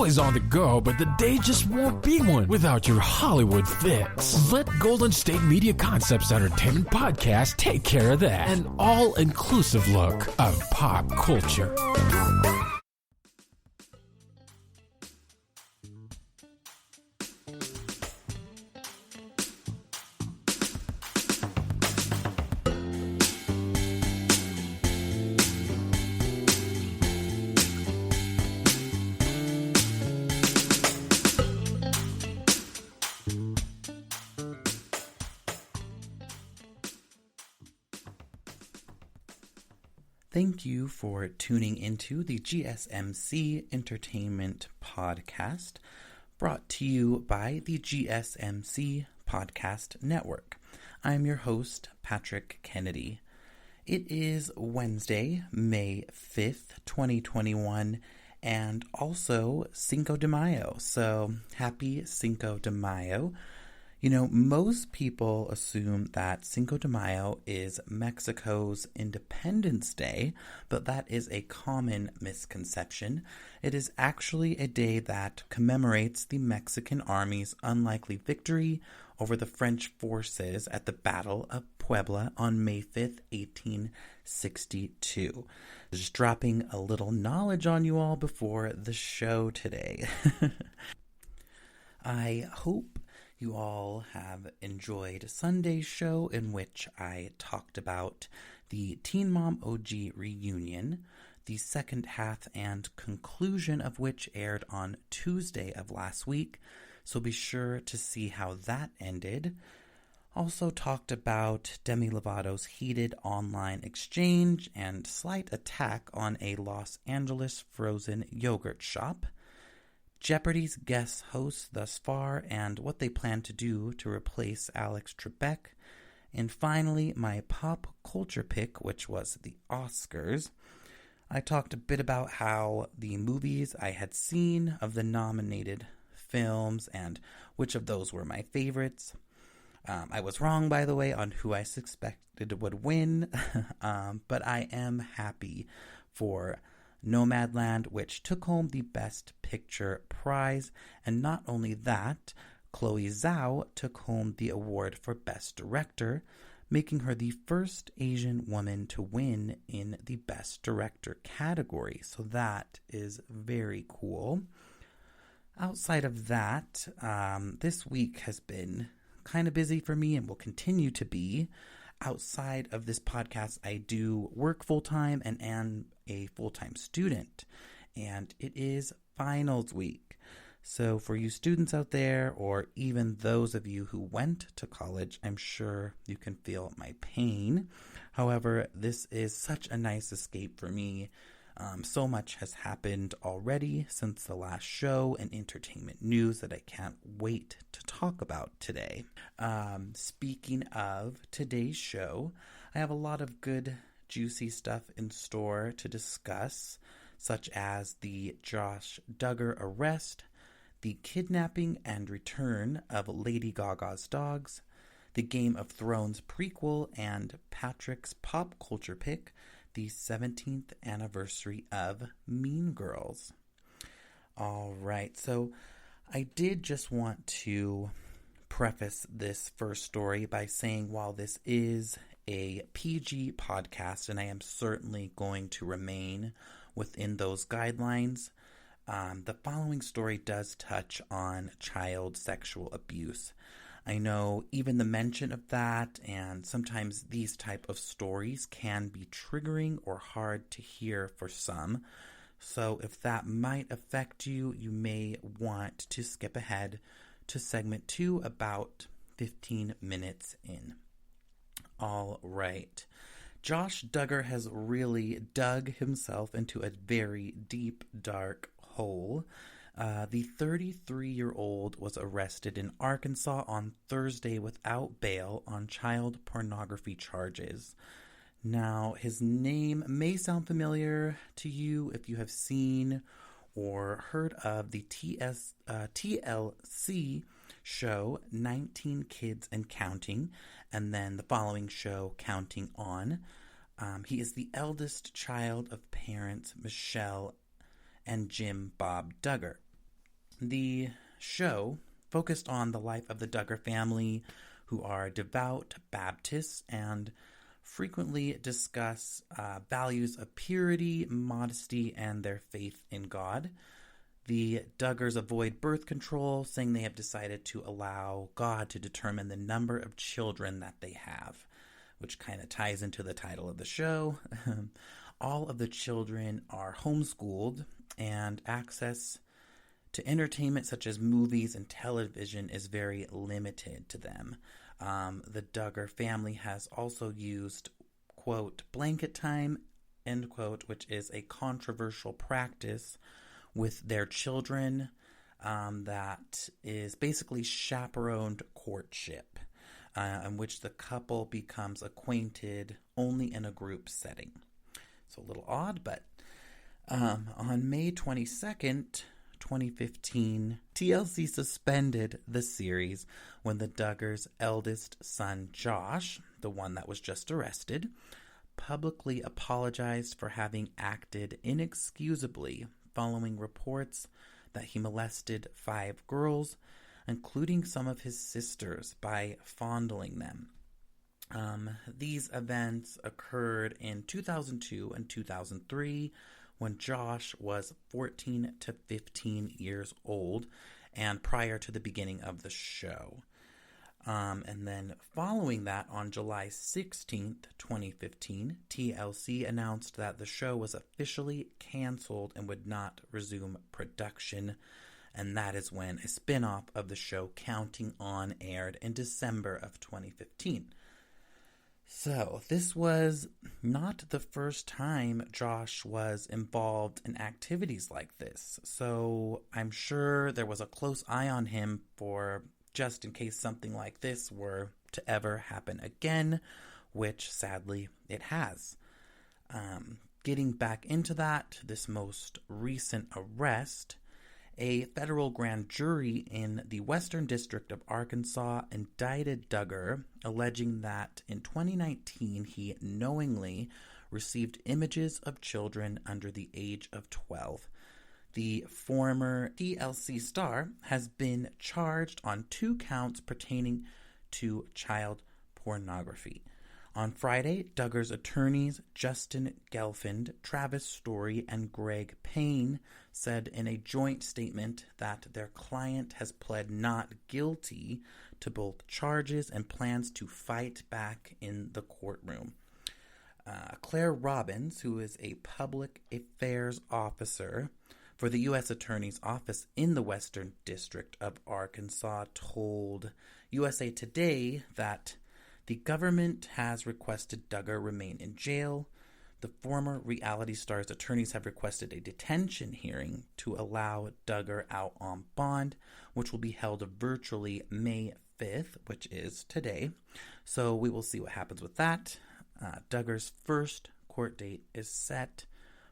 always on the go, but the day just won't be one without your Hollywood fix. Let Golden State Media Concepts Entertainment Podcast take care of that. An all-inclusive look of pop culture. Thank you for tuning into the GSMC Entertainment Podcast, brought to you by the GSMC Podcast Network. I'm your host, Patrick Kennedy. It is Wednesday, May 5th, 2021, and also Cinco de Mayo. So, happy Cinco de Mayo. You know, most people assume that Cinco de Mayo is Mexico's Independence Day, but that is a common misconception. It is actually a day that commemorates the Mexican Army's unlikely victory over the French forces at the Battle of Puebla on May 5th, 1862. Just dropping a little knowledge on you all before the show today. I hope you all have enjoyed Sunday's show, in which I talked about the Teen Mom OG reunion, the second half and conclusion of which aired on Tuesday of last week, so be sure to see how that ended. Also talked about Demi Lovato's heated online exchange and slight attack on a Los Angeles frozen yogurt shop, Jeopardy's guest hosts thus far and what they plan to do to replace Alex Trebek, and finally my pop culture pick, which was the Oscars. I talked a bit about how the movies I had seen of the nominated films and which of those were my favorites. I was wrong, by the way, on who I suspected would win, but I am happy for Nomadland, which took home the Best Picture prize, and not only that, Chloe Zhao took home the award for Best Director, making her the first Asian woman to win in the Best Director category, so that is very cool. Outside of that, this week has been kind of busy for me and will continue to be. Outside of this podcast, I do work full-time and am a full-time student, and it is finals week. So for you students out there, or even those of you who went to college, I'm sure you can feel my pain. However, this is such a nice escape for me. So much has happened already since the last show and entertainment news that I can't wait to talk about today. Speaking of today's show, I have a lot of good, juicy stuff in store to discuss, such as the Josh Duggar arrest, the kidnapping and return of Lady Gaga's dogs, the Game of Thrones prequel, and Patrick's pop culture pick, the 17th anniversary of Mean Girls. All right, so I did just want to preface this first story by saying while this is a PG podcast, and I am certainly going to remain within those guidelines, the following story does touch on child sexual abuse. I know even the mention of that, and sometimes these type of stories can be triggering or hard to hear for some. So if that might affect you, you may want to skip ahead to segment 2 about 15 minutes in. All right. Josh Duggar has really dug himself into a very deep, dark hole. The 33-year-old was arrested in Arkansas on Thursday without bail on child pornography charges. Now, his name may sound familiar to you if you have seen or heard of the TLC show 19 Kids and Counting, and then the following show, Counting On. He is the eldest child of parents Michelle and Jim Bob Duggar. the show focused on the life of the Duggar family, who are devout Baptists and frequently discuss values of purity, modesty, and their faith in God. The Duggars avoid birth control, saying they have decided to allow God to determine the number of children that they have, which kind of ties into the title of the show. All of the children are homeschooled, and access to entertainment such as movies and television is very limited to them. The Duggar family has also used, quote, blanket time, end quote, which is a controversial practice with their children that is basically chaperoned courtship, in which the couple becomes acquainted only in a group setting. So a little odd, but on May 22nd, 2015, TLC suspended the series when the Duggars' eldest son, Josh, the one that was just arrested, publicly apologized for having acted inexcusably following reports that he molested 5 girls, including some of his sisters, by fondling them. These events occurred in 2002 and 2003 when Josh was 14 to 15 years old and prior to the beginning of the show. And then following that, on July 16th, 2015, TLC announced that the show was officially canceled and would not resume production. And that is when a spin-off of the show, Counting On, aired in December of 2015. So this was not the first time Josh was involved in activities like this. So I'm sure there was a close eye on him for just in case something like this were to ever happen again, which sadly it has. Getting back into that, this most recent arrest, a federal grand jury in the Western District of Arkansas indicted Duggar, alleging that in 2019 he knowingly received images of children under the age of 12. The former TLC star has been charged on 2 counts pertaining to child pornography. On Friday, Duggar's attorneys Justin Gelfand, Travis Story, and Greg Payne said in a joint statement that their client has pled not guilty to both charges and plans to fight back in the courtroom. Claire Robbins, who is a public affairs officer for the U.S. Attorney's Office in the Western District of Arkansas, told USA Today that the government has requested Duggar remain in jail. The former reality star's attorneys have requested a detention hearing to allow Duggar out on bond, which will be held virtually May 5th, which is today. So we will see what happens with that. Duggar's first court date is set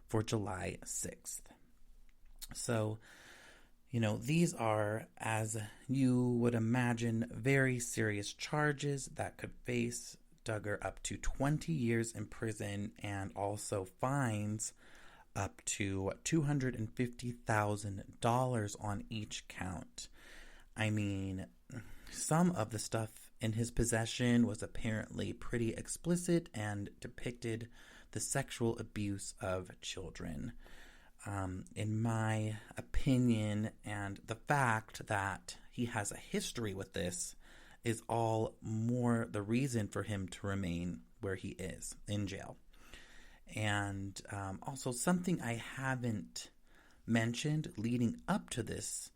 for July 6th. So, these are, as you would imagine, very serious charges that could face Duggar up to 20 years in prison and also fines up to $250,000 on each count. I mean, some of the stuff in his possession was apparently pretty explicit and depicted the sexual abuse of children. In my opinion, and the fact that he has a history with this is all more the reason for him to remain where he is, in jail. And also something I haven't mentioned leading up to this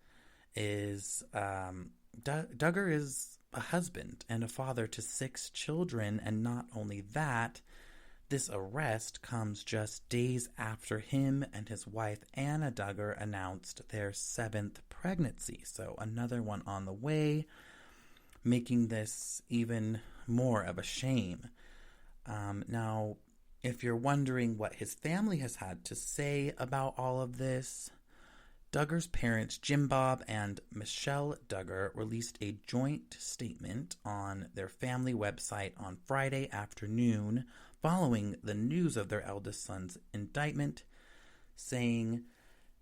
is Duggar is a husband and a father to 6 children, and not only that, this arrest comes just days after him and his wife Anna Duggar announced their 7th pregnancy. So another one on the way, making this even more of a shame. Now, if you're wondering what his family has had to say about all of this, Duggar's parents, Jim Bob and Michelle Duggar, released a joint statement on their family website on Friday afternoon following the news of their eldest son's indictment, saying,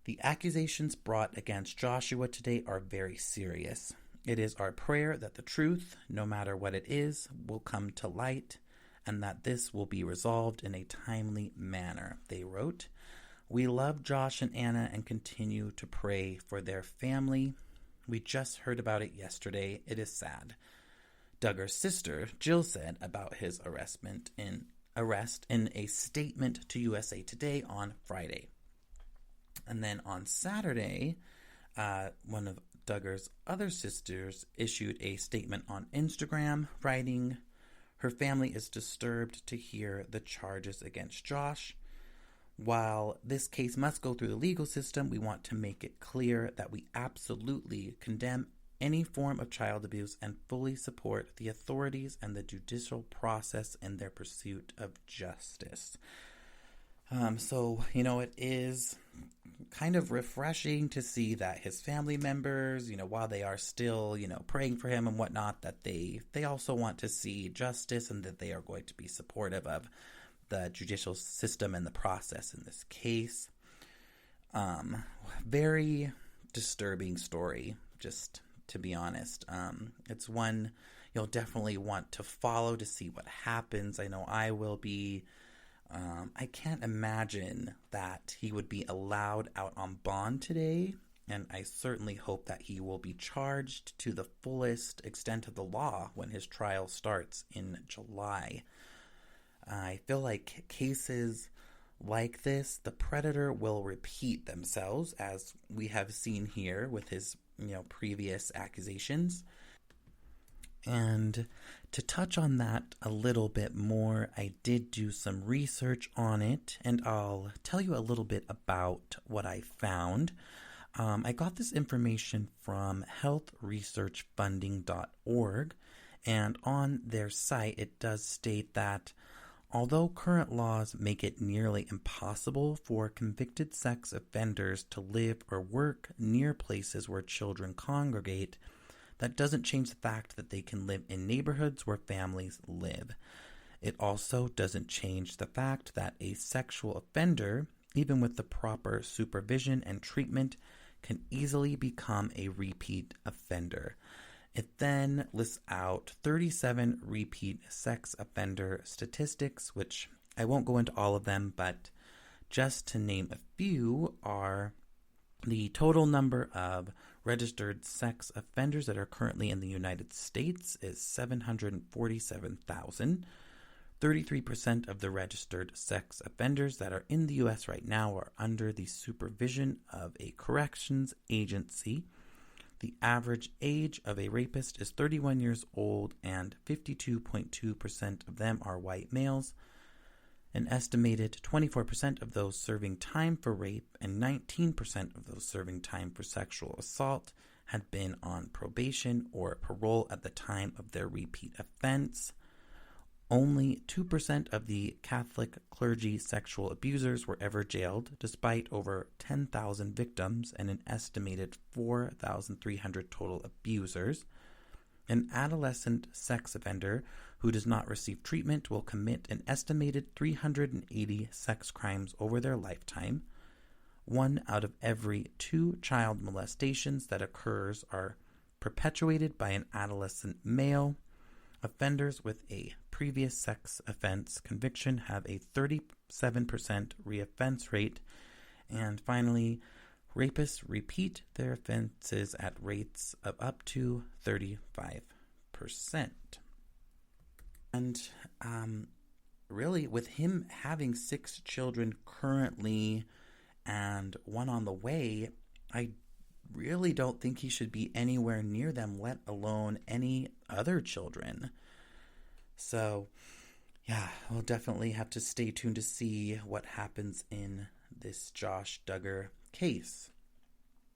The accusations brought against Joshua today are very serious. It is our prayer that the truth, no matter what it is, will come to light, and that this will be resolved in a timely manner, they wrote. We love Josh and Anna and continue to pray for their family. We just heard about it yesterday. It is sad. Duggar's sister, Jill, said about his arrest in a statement to USA Today on Friday. And then on Saturday, one of Duggar's other sisters issued a statement on Instagram, writing, her family is disturbed to hear the charges against Josh. While this case must go through the legal system, we want to make it clear that we absolutely condemn any form of child abuse and fully support the authorities and the judicial process in their pursuit of justice. It is kind of refreshing to see that his family members, while they are still, praying for him and whatnot, that they also want to see justice and that they are going to be supportive of the judicial system and the process in this case. Very disturbing story, just to be honest. It's one you'll definitely want to follow to see what happens. I know I will be. I can't imagine that he would be allowed out on bond today, and I certainly hope that he will be charged to the fullest extent of the law when his trial starts in July. I feel like cases like this, the predator will repeat themselves, as we have seen here with his, previous accusations. And to touch on that a little bit more, I did do some research on it, and I'll tell you a little bit about what I found. I got this information from healthresearchfunding.org, and on their site it does state that although current laws make it nearly impossible for convicted sex offenders to live or work near places where children congregate, that doesn't change the fact that they can live in neighborhoods where families live. It also doesn't change the fact that a sexual offender, even with the proper supervision and treatment, can easily become a repeat offender. It then lists out 37 repeat sex offender statistics, which I won't go into all of them, but just to name a few are the total number of registered sex offenders that are currently in the United States is 747,000. 33% of the registered sex offenders that are in the U.S. right now are under the supervision of a corrections agency. The average age of a rapist is 31 years old, and 52.2% of them are white males. An estimated 24% of those serving time for rape and 19% of those serving time for sexual assault had been on probation or parole at the time of their repeat offense. Only 2% of the Catholic clergy sexual abusers were ever jailed, despite over 10,000 victims and an estimated 4,300 total abusers. An adolescent sex offender who does not receive treatment will commit an estimated 380 sex crimes over their lifetime. 1 out of every 2 child molestations that occurs are perpetuated by an adolescent male. Offenders with a previous sex offense conviction have a 37% reoffense rate. And finally, rapists repeat their offenses at rates of up to 35%. And really, with him having 6 children currently and 1 on the way, I really don't think he should be anywhere near them, let alone any other children. So, yeah, we'll definitely have to stay tuned to see what happens in this Josh Duggar case.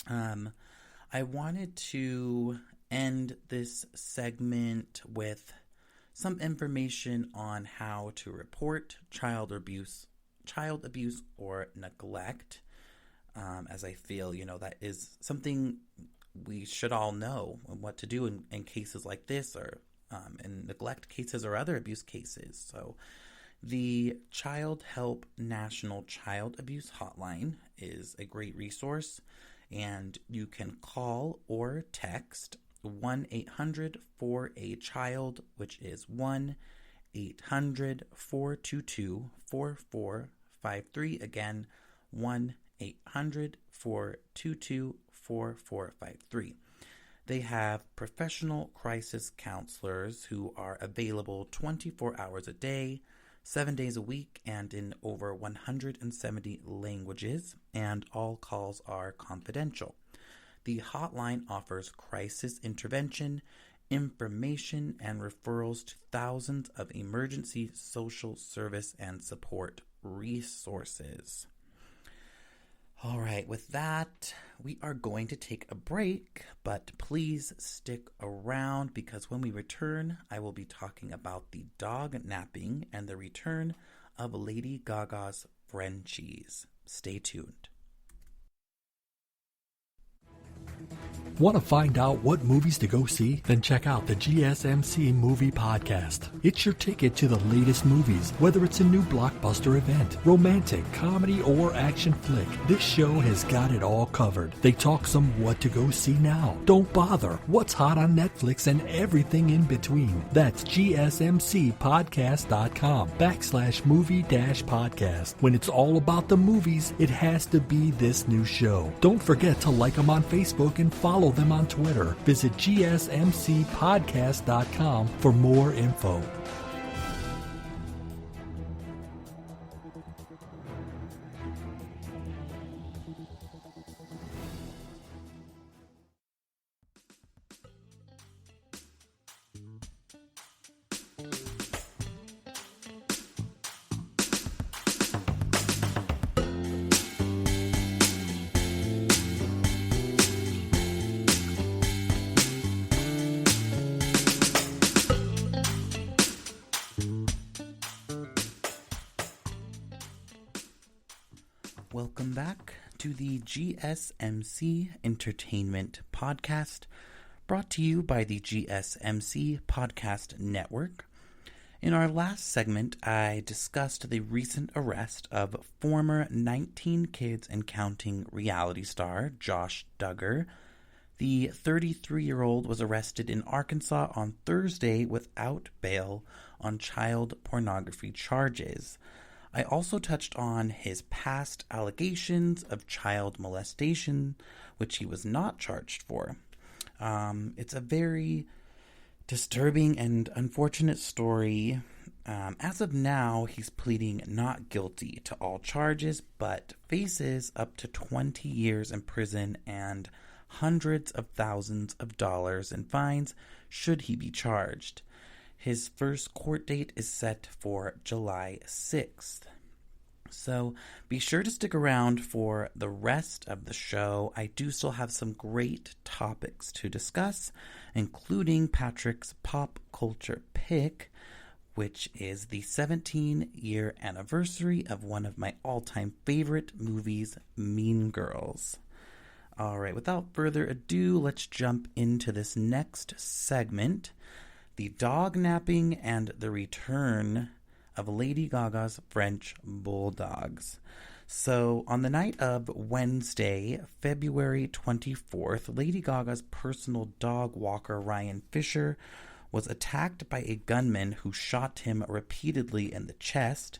I wanted to end this segment with some information on how to report child abuse or neglect, as I feel, that is something we should all know and what to do in cases like this, or in neglect cases or other abuse cases. So, The Child Help National Child Abuse Hotline is a great resource, and you can call or text 1-800-4A-CHILD, which is 1-800-422-4453. Again, 1-800-422-4453. They have professional crisis counselors who are available 24 hours a day, 7 days a week, and in over 170 languages, and all calls are confidential. The hotline offers crisis intervention, information, and referrals to thousands of emergency social service and support resources. All right, with that, we are going to take a break, but please stick around because when we return, I will be talking about the dog napping and the return of Lady Gaga's Frenchies. Stay tuned. Want to find out what movies to go see? Then check out the GSMC Movie Podcast. It's your ticket to the latest movies, whether it's a new blockbuster event, romantic, comedy, or action flick. This show has got it all covered. They talk some what to go see now, don't bother, what's hot on Netflix, and everything in between. That's GSMCpodcast.com/movie-podcast. When it's all about the movies, it has to be this new show. Don't forget to like them on Facebook and follow them on Twitter. Visit GSMCpodcast.com for more info. Welcome back to the GSMC Entertainment Podcast, brought to you by the GSMC Podcast Network. In our last segment, I discussed the recent arrest of former 19 Kids and Counting reality star Josh Duggar. The 33-year-old was arrested in Arkansas on Thursday without bail on child pornography charges. I also touched on his past allegations of child molestation, which he was not charged for. It's a very disturbing and unfortunate story. As of now, he's pleading not guilty to all charges, but faces up to 20 years in prison and hundreds of thousands of dollars in fines should he be charged. His first court date is set for July 6th. So be sure to stick around for the rest of the show. I do still have some great topics to discuss, including Patrick's pop culture pick, which is the 17-year anniversary of one of my all-time favorite movies, Mean Girls. All right, without further ado, let's jump into this next segment, the dog napping and the return of Lady Gaga's French Bulldogs. So, on the night of Wednesday, February 24th, Lady Gaga's personal dog walker, Ryan Fisher, was attacked by a gunman who shot him repeatedly in the chest,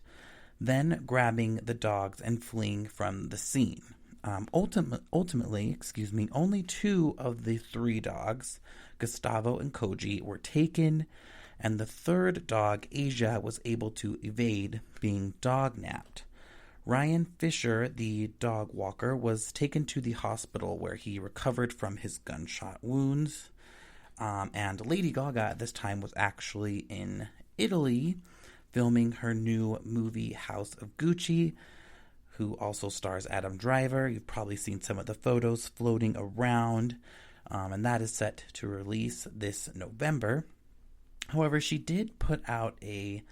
then grabbing the dogs and fleeing from the scene. Ultimately, only 2 of the 3 dogs, Gustavo and Koji, were taken, and the 3rd dog, Asia, was able to evade being dog-napped. Ryan Fisher, the dog walker, was taken to the hospital where he recovered from his gunshot wounds. And Lady Gaga at this time was actually in Italy filming her new movie House of Gucci, who also stars Adam Driver. You've probably seen some of the photos floating around, and that is set to release this November. However, she did put out a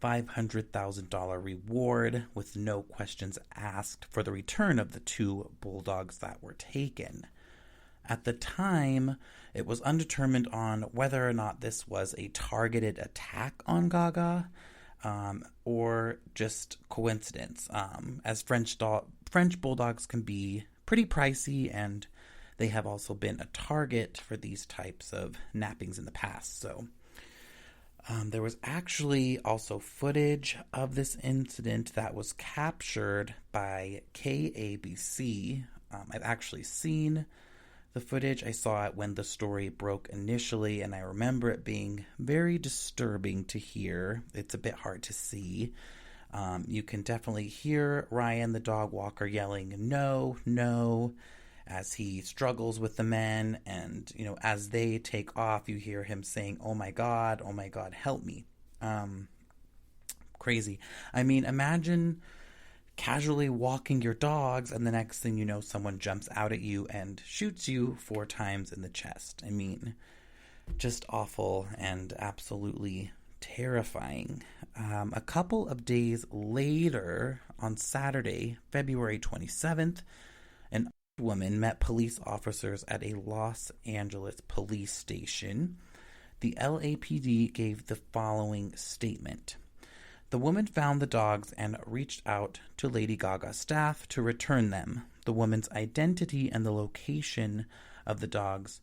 $500,000 reward with no questions asked for the return of the 2 bulldogs that were taken. At the time, it was undetermined on whether or not this was a targeted attack on Gaga. or just coincidence, as French Bulldogs can be pretty pricey, and they have also been a target for these types of nappings in the past. So there was actually also footage of this incident that was captured by KABC. I've actually seen the footage. I saw it when the story broke initially, and I remember it being very disturbing to hear. It's a bit hard to see. You can definitely hear Ryan, the dog walker, yelling, "No, no," as he struggles with the men. And, as they take off, you hear him saying, oh my God, help me." Crazy. I mean, imagine casually walking your dogs, and the next thing you know, someone jumps out at you and shoots you 4 times in the chest. I mean, just awful and absolutely terrifying. A couple of days later, on Saturday, February 27th, an woman met police officers at a Los Angeles police station. The LAPD gave the following statement. The woman found the dogs and reached out to Lady Gaga staff to return them. The woman's identity and the location of the dogs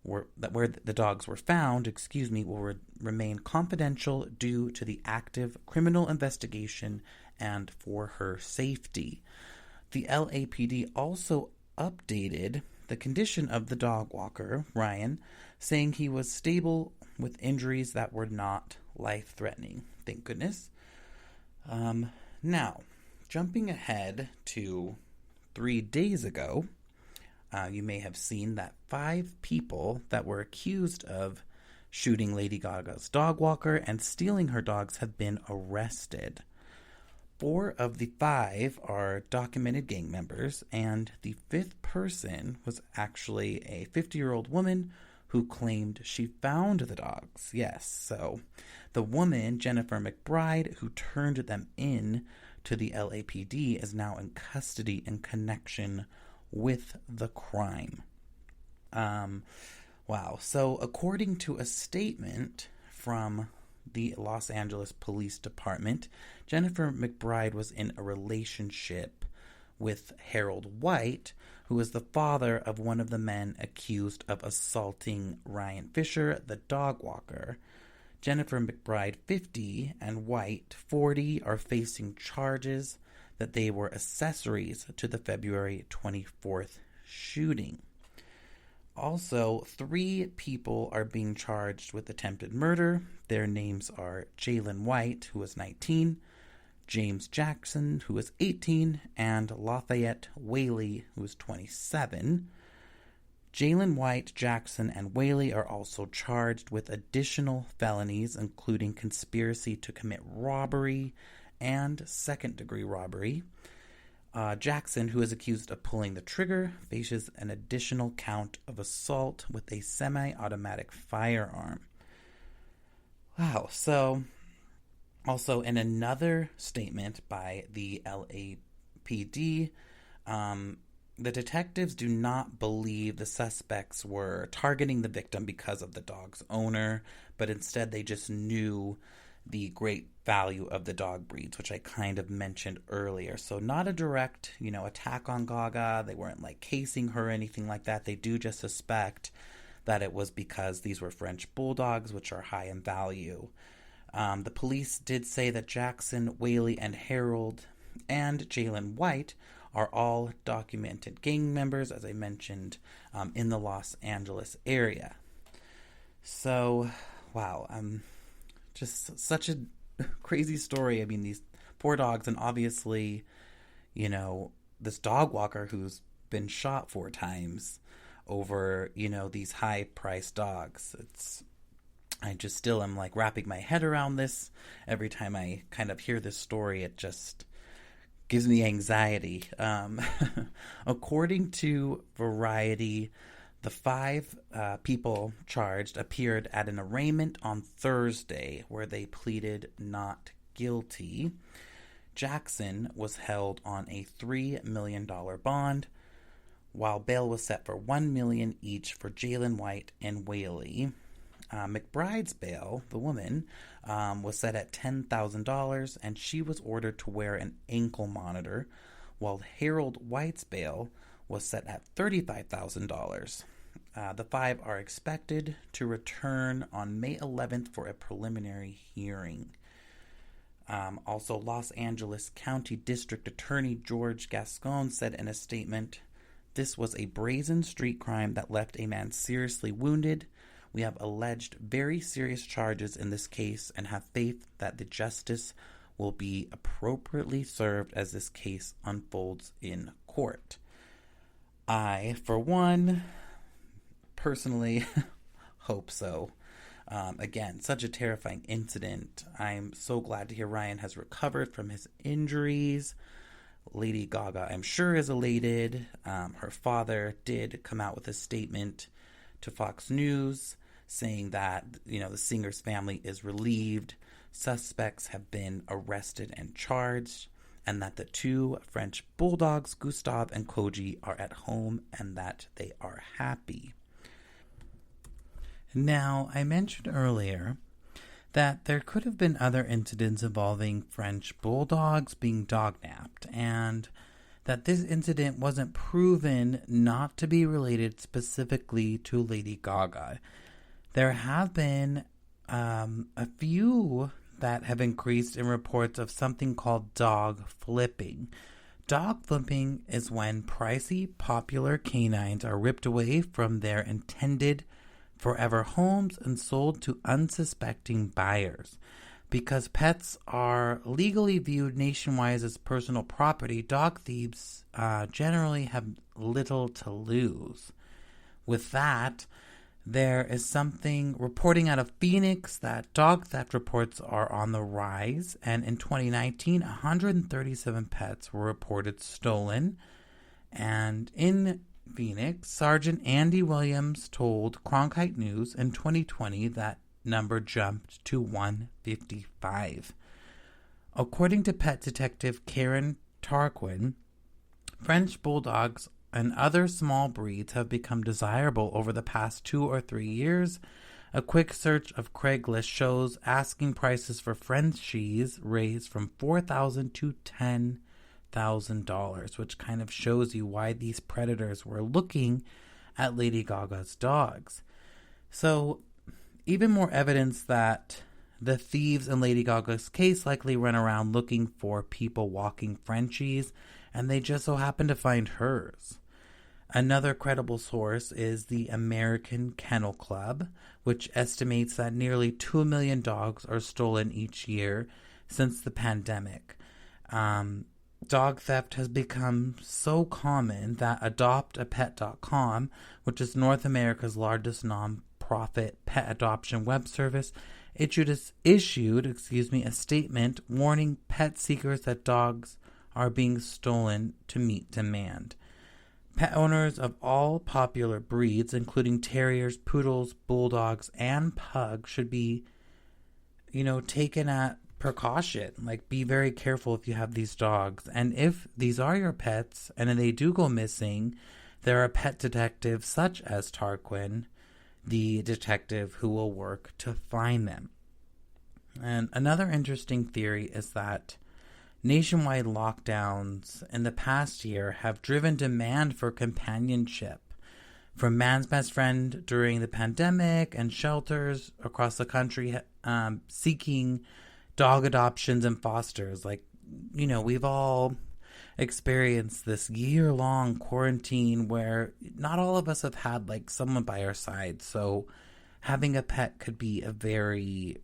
where the dogs were found, will remain confidential due to the active criminal investigation and for her safety. The LAPD also updated the condition of the dog walker, Ryan, saying he was stable with injuries that were not life-threatening. Thank goodness. Now, jumping ahead to 3 days ago, you may have seen that 5 people that were accused of shooting Lady Gaga's dog walker and stealing her dogs have been arrested. 4 of the 5 are documented gang members, and the 5th person was actually a 50-year-old woman who claimed she found the dogs. Yes, so the woman, Jennifer McBride, who turned them in to the LAPD, is now in custody in connection with the crime. Wow. So according to a statement from the Los Angeles Police Department, Jennifer McBride was in a relationship with Harold White, who is the father of one of the men accused of assaulting Ryan Fisher, the dog walker. Jennifer McBride, 50, and White, 40, are facing charges that they were accessories to the February 24th shooting. Also, 3 people are being charged with attempted murder. Their names are Jalen White, who was 19, James Jackson, who was 18, and Lafayette Whaley, who was 27. Jalen White, Jackson, and Whaley are also charged with additional felonies, including conspiracy to commit robbery and second-degree robbery. Jackson, who is accused of pulling the trigger, faces an additional count of assault with a semi-automatic firearm. Wow. So, also in another statement by the LAPD, the detectives do not believe the suspects were targeting the victim because of the dog's owner, but instead they just knew the great value of the dog breeds, which I kind of mentioned earlier. So not a direct, attack on Gaga. They weren't casing her or anything like that. They do just suspect that it was because these were French Bulldogs, which are high in value. The police did say that Jackson, Whaley, and Harold and Jalen White are all documented gang members, as I mentioned, in the Los Angeles area. So, wow, just such a crazy story. I mean, these poor dogs, and obviously, this dog walker who's been shot 4 times over, these high-priced dogs. I just still am wrapping my head around this. Every time I kind of hear this story, it just gives me anxiety. According to Variety, the 5 people charged appeared at an arraignment on Thursday where they pleaded not guilty. Jackson was held on a $3 million bond, while bail was set for $1 million each for Jalen White and Whaley. McBride's bail, the woman, was set at $10,000, and she was ordered to wear an ankle monitor, while Harold White's bail was set at $35,000. The five are expected to return on May 11th for a preliminary hearing. Also, Los Angeles County District Attorney George Gascon said in a statement, "This was a brazen street crime that left a man seriously wounded. We have alleged very serious charges in this case and have faith that the justice will be appropriately served as this case unfolds in court." I, for one, personally hope so. Again, such a terrifying incident. I'm so glad to hear Ryan has recovered from his injuries. Lady Gaga, I'm sure, is elated. Her father did come out with a statement to Fox News saying that, the singer's family is relieved. Suspects have been arrested and charged, and that the two French Bulldogs, Gustave and Koji, are at home and that they are happy. Now, I mentioned earlier that there could have been other incidents involving French Bulldogs being dognapped, and that this incident wasn't proven not to be related specifically to Lady Gaga. There have been a few that have increased in reports of something called dog flipping. Dog flipping is when pricey, popular canines are ripped away from their intended forever homes and sold to unsuspecting buyers. Because pets are legally viewed nationwide as personal property, dog thieves generally have little to lose. With that, there is something reporting out of Phoenix that dog theft reports are on the rise, and in 2019, 137 pets were reported stolen. And in Phoenix, Sergeant Andy Williams told Cronkite News in 2020 that number jumped to 155. According to pet detective Karen Tarquin, French Bulldogs and other small breeds have become desirable over the past 2 or 3 years. A quick search of Craigslist shows asking prices for Frenchies raised from $4,000 to $10,000, which kind of shows you why these predators were looking at Lady Gaga's dogs. So, even more evidence that the thieves in Lady Gaga's case likely run around looking for people walking Frenchies, and they just so happen to find hers. Another credible source is the American Kennel Club, which estimates that nearly 2 million dogs are stolen each year since the pandemic. Dog theft has become so common that AdoptAPet.com, which is North America's largest non-profit pet adoption web service, issued a statement warning pet seekers that dogs are being stolen to meet demand. Pet owners of all popular breeds, including terriers, poodles, bulldogs, and pugs, should be, taken at precaution. Like, be very careful if you have these dogs. And if these are your pets and they do go missing, there are pet detectives such as Tarquin, the detective who will work to find them. And another interesting theory is that nationwide lockdowns in the past year have driven demand for companionship from man's best friend during the pandemic, and shelters across the country seeking dog adoptions and fosters. We've all experienced this year-long quarantine where not all of us have had someone by our side. So having a pet could be a very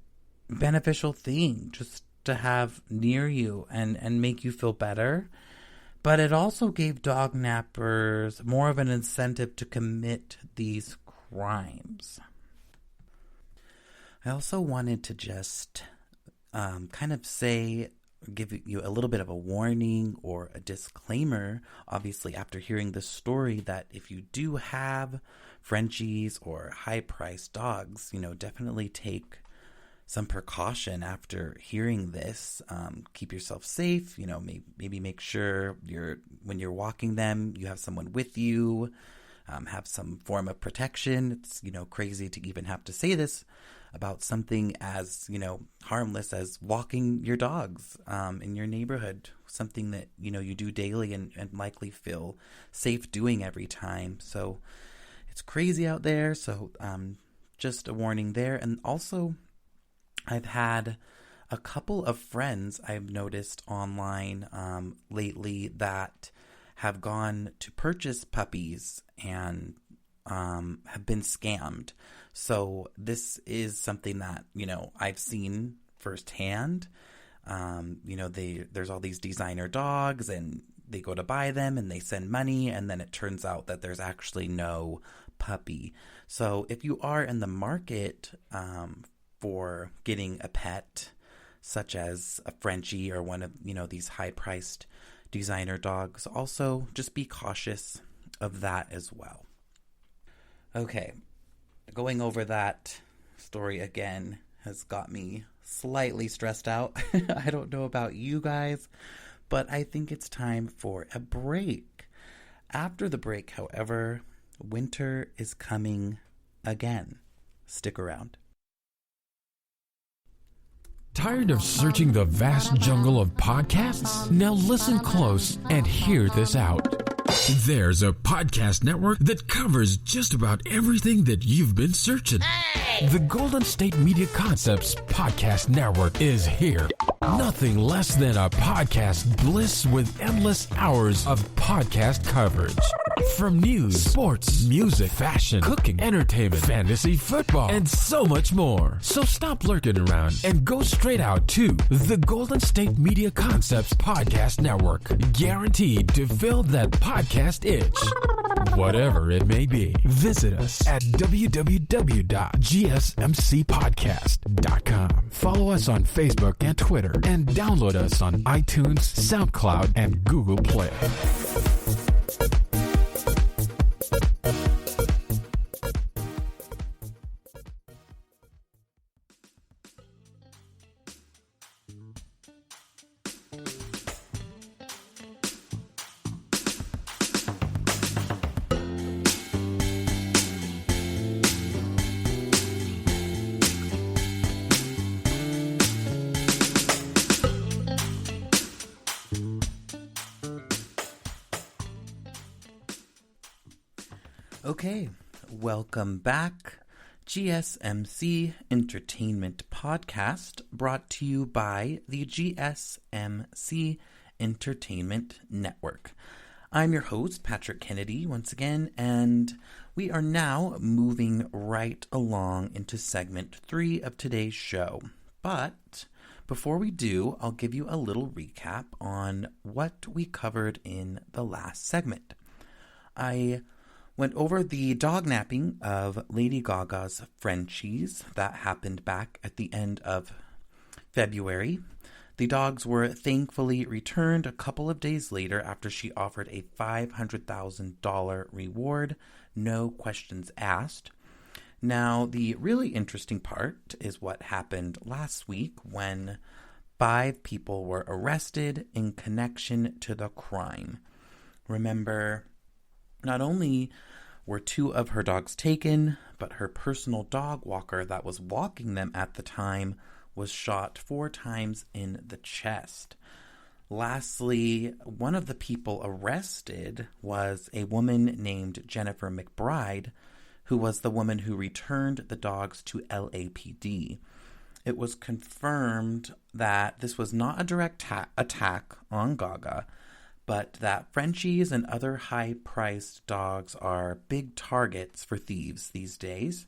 beneficial thing just to have near you and make you feel better. But it also gave dog nappers more of an incentive to commit these crimes. I also wanted to just give you a little bit of a warning or a disclaimer, obviously, after hearing this story, that if you do have Frenchies or high-priced dogs, definitely take some precaution after hearing this. Keep yourself safe, maybe make sure when you're walking them, you have someone with you. have some form of protection. It's, crazy to even have to say this about something as, harmless as walking your dogs in your neighborhood, something that, you do daily and likely feel safe doing every time. So it's crazy out there. So just a warning there. And also, I've had a couple of friends I've noticed online lately that have gone to purchase puppies and have been scammed. So this is something that, I've seen firsthand. There's all these designer dogs and they go to buy them and they send money, and then it turns out that there's actually no puppy. So if you are in the market for getting a pet, such as a Frenchie or one of, these high-priced designer dogs, also just be cautious of that as well. Okay, going over that story again has got me slightly stressed out. I don't know about you guys, but I think it's time for a break. After the break, however, winter is coming again. Stick around. Tired of searching the vast jungle of podcasts? Now listen close and hear this out. There's a podcast network that covers just about everything that you've been searching. Hey! The Golden State Media Concepts Podcast Network is here. Nothing less than a podcast bliss with endless hours of podcast coverage. From news, sports, music, fashion, cooking, entertainment, fantasy, football, and so much more. So stop lurking around and go straight out to the Golden State Media Concepts Podcast Network. Guaranteed to fill that podcast itch. Whatever it may be. Visit us at www.gsmcpodcast.com. Follow us on Facebook and Twitter, and download us on iTunes, SoundCloud, and Google Play. Okay, welcome back. GSMC Entertainment Podcast, brought to you by the GSMC Entertainment Network. I'm your host, Patrick Kennedy, once again, and we are now moving right along into segment 3 of today's show. But before we do, I'll give you a little recap on what we covered in the last segment. I went over the dog napping of Lady Gaga's Frenchies that happened back at the end of February. The dogs were thankfully returned a couple of days later after she offered a $500,000 reward, no questions asked. Now, the really interesting part is what happened last week when 5 people were arrested in connection to the crime. Remember, not only were 2 of her dogs taken, but her personal dog walker that was walking them at the time was shot 4 times in the chest. Lastly, one of the people arrested was a woman named Jennifer McBride, who was the woman who returned the dogs to LAPD. It was confirmed that this was not a direct attack on Gaga, but that Frenchies and other high-priced dogs are big targets for thieves these days.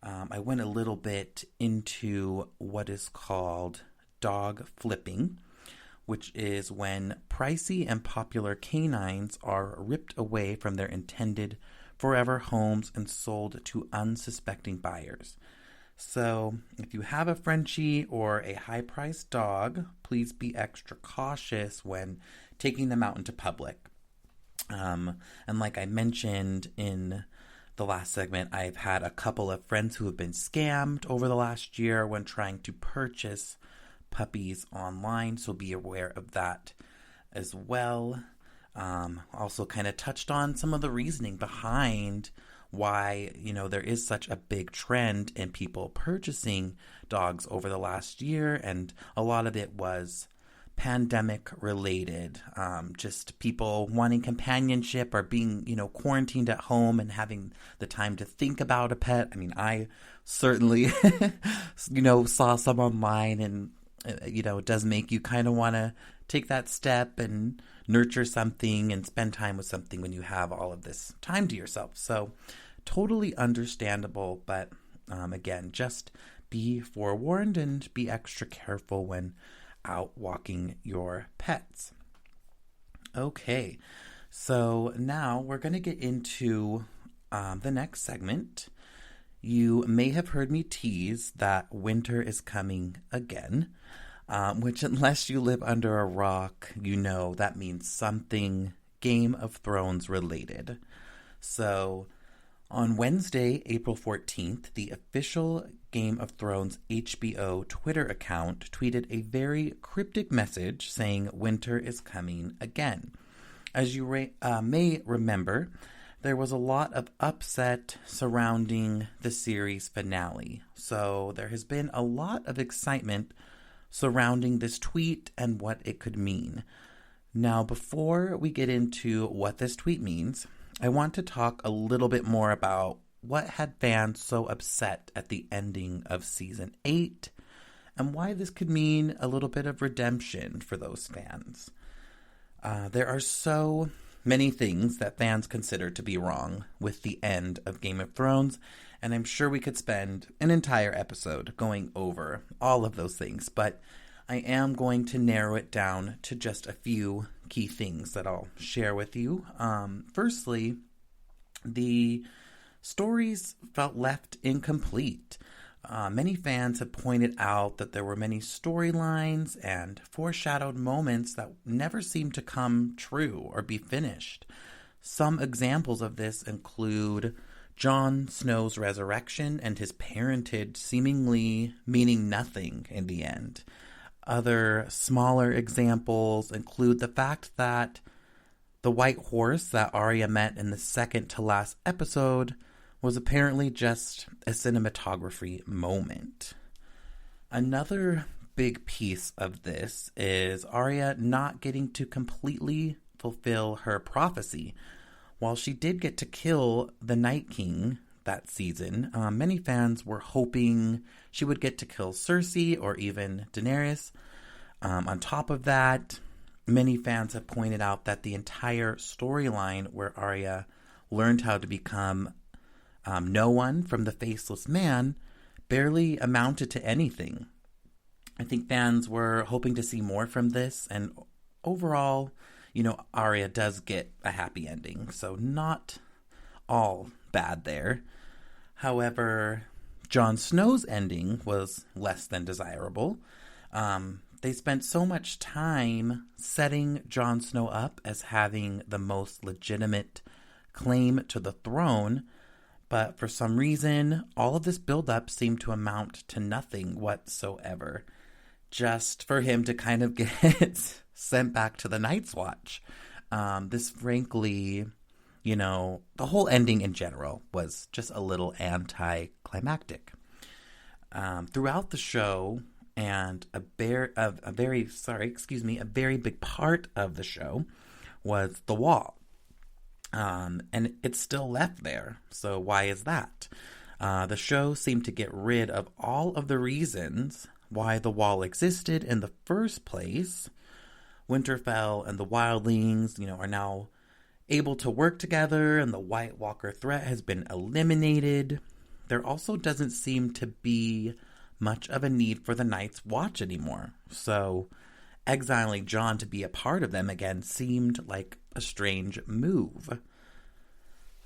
I went a little bit into what is called dog flipping, which is when pricey and popular canines are ripped away from their intended forever homes and sold to unsuspecting buyers. So if you have a Frenchie or a high-priced dog, please be extra cautious when taking them out into public. And like I mentioned in the last segment, I've had a couple of friends who have been scammed over the last year when trying to purchase puppies online, so be aware of that as well. Also kind of touched on some of the reasoning behind why, there is such a big trend in people purchasing dogs over the last year. And a lot of it was pandemic related, just people wanting companionship or being, quarantined at home and having the time to think about a pet. I mean, I certainly, saw some online, and, it does make you kind of want to take that step and nurture something and spend time with something when you have all of this time to yourself. So totally understandable. But again, just be forewarned and be extra careful when out walking your pets. Okay, so now we're going to get into the next segment. You may have heard me tease that winter is coming again, which, unless you live under a rock, that means something Game of Thrones related. So on Wednesday, April 14th, the official Game of Thrones HBO Twitter account tweeted a very cryptic message saying winter is coming again. As you may remember, there was a lot of upset surrounding the series finale. So there has been a lot of excitement surrounding this tweet and what it could mean. Now, before we get into what this tweet means, I want to talk a little bit more about what had fans so upset at the ending of Season 8 and why this could mean a little bit of redemption for those fans. There are so many things that fans consider to be wrong with the end of Game of Thrones, and I'm sure we could spend an entire episode going over all of those things, but I am going to narrow it down to just a few key things that I'll share with you. Firstly, the stories felt left incomplete. Many fans have pointed out that there were many storylines and foreshadowed moments that never seemed to come true or be finished. Some examples of this include Jon Snow's resurrection and his parentage seemingly meaning nothing in the end. Other smaller examples include the fact that the white horse that Arya met in the second to last episode was apparently just a cinematography moment. Another big piece of this is Arya not getting to completely fulfill her prophecy. While she did get to kill the Night King that season, many fans were hoping she would get to kill Cersei or even Daenerys. On top of that, many fans have pointed out that the entire storyline where Arya learned how to become no one from the Faceless Man barely amounted to anything. I think fans were hoping to see more from this, and overall, Arya does get a happy ending, so not all bad there. However, Jon Snow's ending was less than desirable. They spent so much time setting Jon Snow up as having the most legitimate claim to the throne, but for some reason, all of this buildup seemed to amount to nothing whatsoever, just for him to kind of get sent back to the Night's Watch. This frankly, the whole ending in general was just a little anticlimactic. Throughout the show, and a very big part of the show was the wall. And it's still left there. So why is that? The show seemed to get rid of all of the reasons why the wall existed in the first place. Winterfell and the wildlings, are now able to work together, and the White Walker threat has been eliminated. There also doesn't seem to be much of a need for the Night's Watch anymore. So exiling Jon to be a part of them again seemed like a strange move.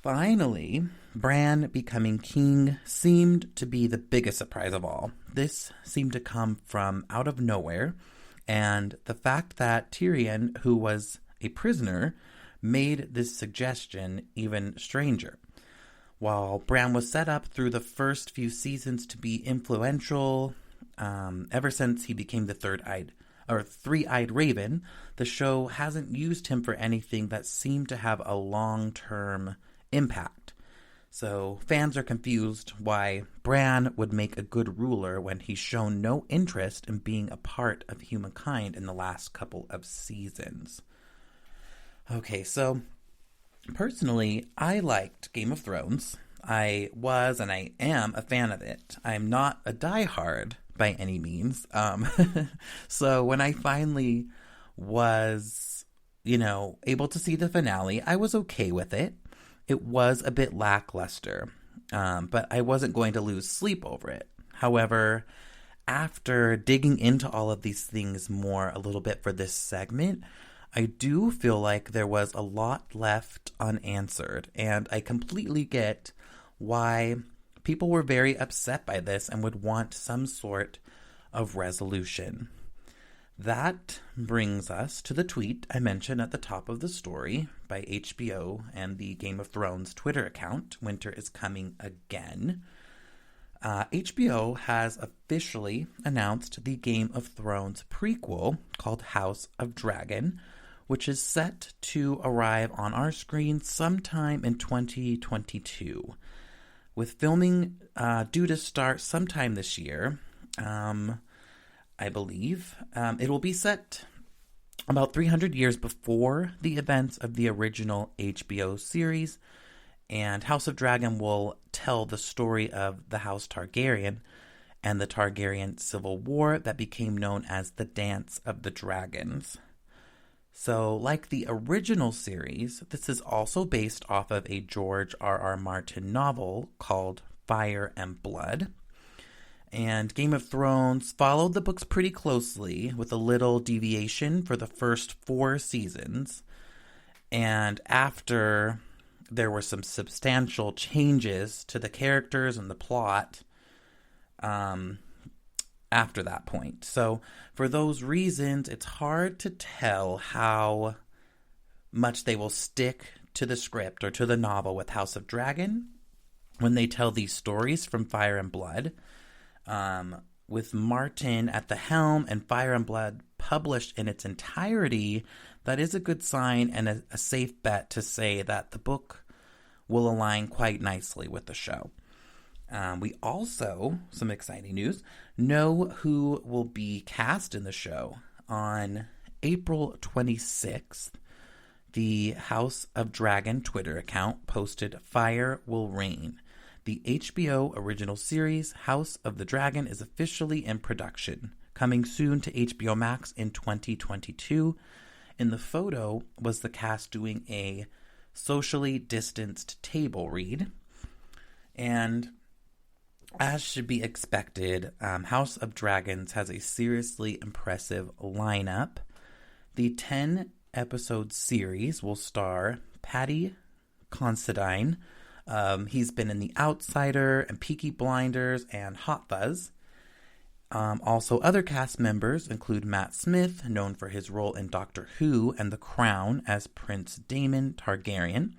Finally, Bran becoming king seemed to be the biggest surprise of all. This seemed to come from out of nowhere, and the fact that Tyrion, who was a prisoner, made this suggestion even stranger. While Bran was set up through the first few seasons to be influential, ever since he became the third-eyed Three-Eyed Raven, the show hasn't used him for anything that seemed to have a long-term impact. So fans are confused why Bran would make a good ruler when he's shown no interest in being a part of humankind in the last couple of seasons. Okay, so personally, I liked Game of Thrones. I was and I am a fan of it. I'm not a diehard by any means. So when I finally was, able to see the finale, I was okay with it. It was a bit lackluster, but I wasn't going to lose sleep over it. However, after digging into all of these things more a little bit for this segment, I do feel like there was a lot left unanswered, and I completely get why people were very upset by this and would want some sort of resolution. That brings us to the tweet I mentioned at the top of the story by HBO and the Game of Thrones Twitter account, Winter is Coming Again. HBO has officially announced the Game of Thrones prequel called House of Dragon, which is set to arrive on our screen sometime in 2022. With filming due to start sometime this year, I believe. It will be set about 300 years before the events of the original HBO series, and House of Dragon will tell the story of the House Targaryen and the Targaryen Civil War that became known as the Dance of the Dragons. So, like the original series, this is also based off of a George R.R. Martin novel called Fire and Blood. And Game of Thrones followed the books pretty closely, with a little deviation for the first 4 seasons. And after there were some substantial changes to the characters and the plot after that point. So for those reasons, it's hard to tell how much they will stick to the script or to the novel with House of Dragon when they tell these stories from Fire and Blood. With Martin at the helm and Fire and Blood published in its entirety, that is a good sign and a safe bet to say that the book will align quite nicely with the show. We also, some exciting news, know who will be cast in the show. On April 26th, the House of Dragon Twitter account posted Fire Will Reign. The HBO original series, House of the Dragon, is officially in production, coming soon to HBO Max in 2022. In the photo was the cast doing a socially distanced table read. And as should be expected, House of Dragons has a seriously impressive lineup. The 10-episode series will star Paddy Considine. He's been in The Outsider and Peaky Blinders and Hot Fuzz. Also, other cast members include Matt Smith, known for his role in Doctor Who and The Crown as Prince Daemon Targaryen,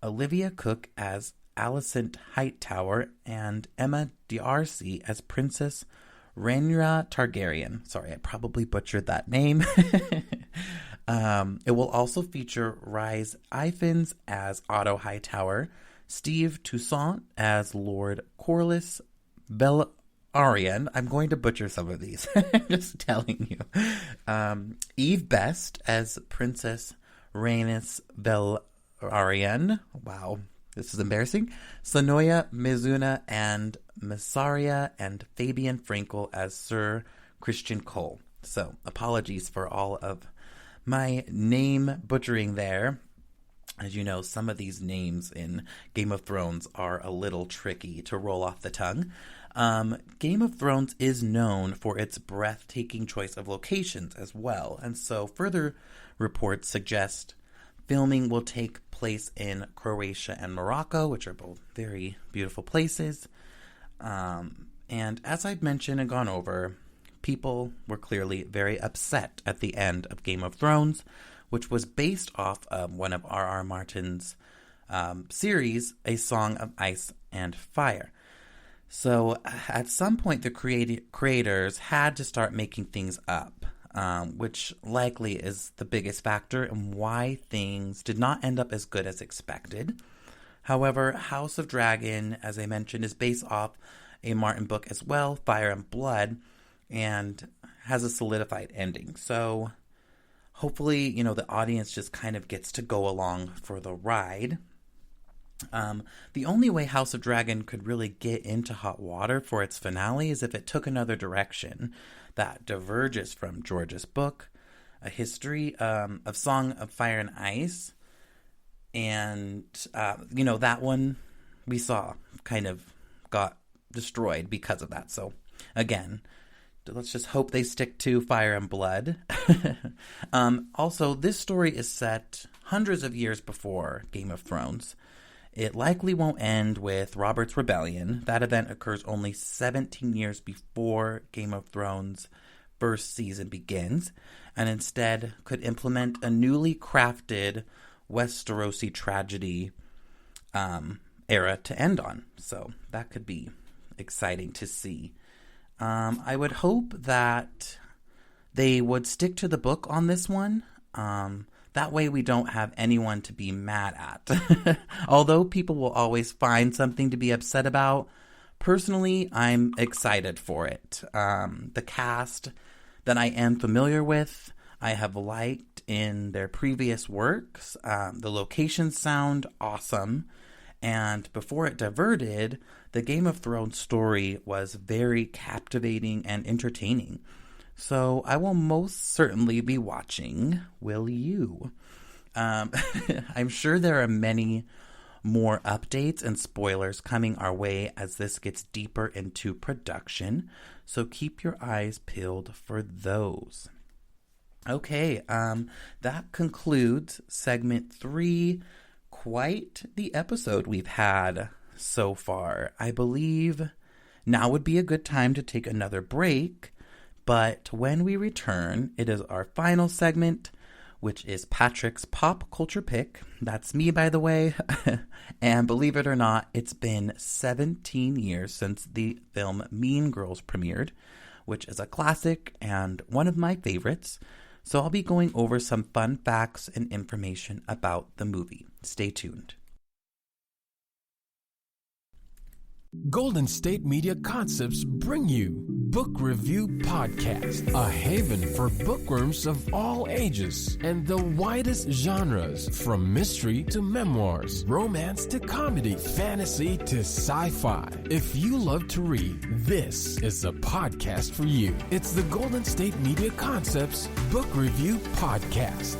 Olivia Cooke as Alicent Hightower, and Emma D'Arcy as Princess Rhaenyra Targaryen. Sorry, I probably butchered that name. It will also feature Rhys Ifans as Otto Hightower, Steve Toussaint as Lord Corlys Velaryon. I'm going to butcher some of these, just telling you. Eve Best as Princess Rhaenys Velaryon. Wow, this is embarrassing. Sonoya Mizuna and Massaria, and Fabian Frankel as Sir Christian Cole. So, apologies for all of my name butchering there. As you know, some of these names in Game of Thrones are a little tricky to roll off the tongue. Game of Thrones is known for its breathtaking choice of locations as well, and so further reports suggest filming will take place in Croatia and Morocco, which are both very beautiful places. And as I've mentioned and gone over, people were clearly very upset at the end of Game of Thrones, which was based off of one of R.R. Martin's series, A Song of Ice and Fire. So at some point, the creators had to start making things up. which likely is the biggest factor in why things did not end up as good as expected. However, House of Dragon, as I mentioned, is based off a Martin book as well, Fire and Blood, and has a solidified ending. So hopefully, the audience just kind of gets to go along for the ride. The only way House of Dragon could really get into hot water for its finale is if it took another direction that diverges from George's book, A History of Song of Fire and Ice. And, that one we saw kind of got destroyed because of that. So, again, let's just hope they stick to Fire and Blood. Also, this story is set hundreds of years before Game of Thrones. It likely won't end with Robert's Rebellion. That event occurs only 17 years before Game of Thrones' first season begins, and instead could implement a newly crafted Westerosi tragedy era to end on. So that could be exciting to see. I would hope that they would stick to the book on this one. That way we don't have anyone to be mad at. Although people will always find something to be upset about, personally, I'm excited for it. The cast that I am familiar with, I have liked in their previous works. The locations sound awesome. And before it diverted, the Game of Thrones story was very captivating and entertaining. So I will most certainly be watching. Will you? I'm sure there are many more updates and spoilers coming our way as this gets deeper into production. So keep your eyes peeled for those. Okay, that concludes segment 3. Quite the episode we've had so far. I believe now would be a good time to take another break. But when we return, it is our final segment, which is Patrick's Pop Culture Pick. That's me, by the way. And believe it or not, it's been 17 years since the film Mean Girls premiered, which is a classic and one of my favorites. So I'll be going over some fun facts and information about the movie. Stay tuned. Golden State Media Concepts bring you Book Review Podcast, a haven for bookworms of all ages and the widest genres, from mystery to memoirs, romance to comedy, fantasy to sci-fi. If you love to read, this is the podcast for you. It's the Golden State Media Concepts Book Review Podcast.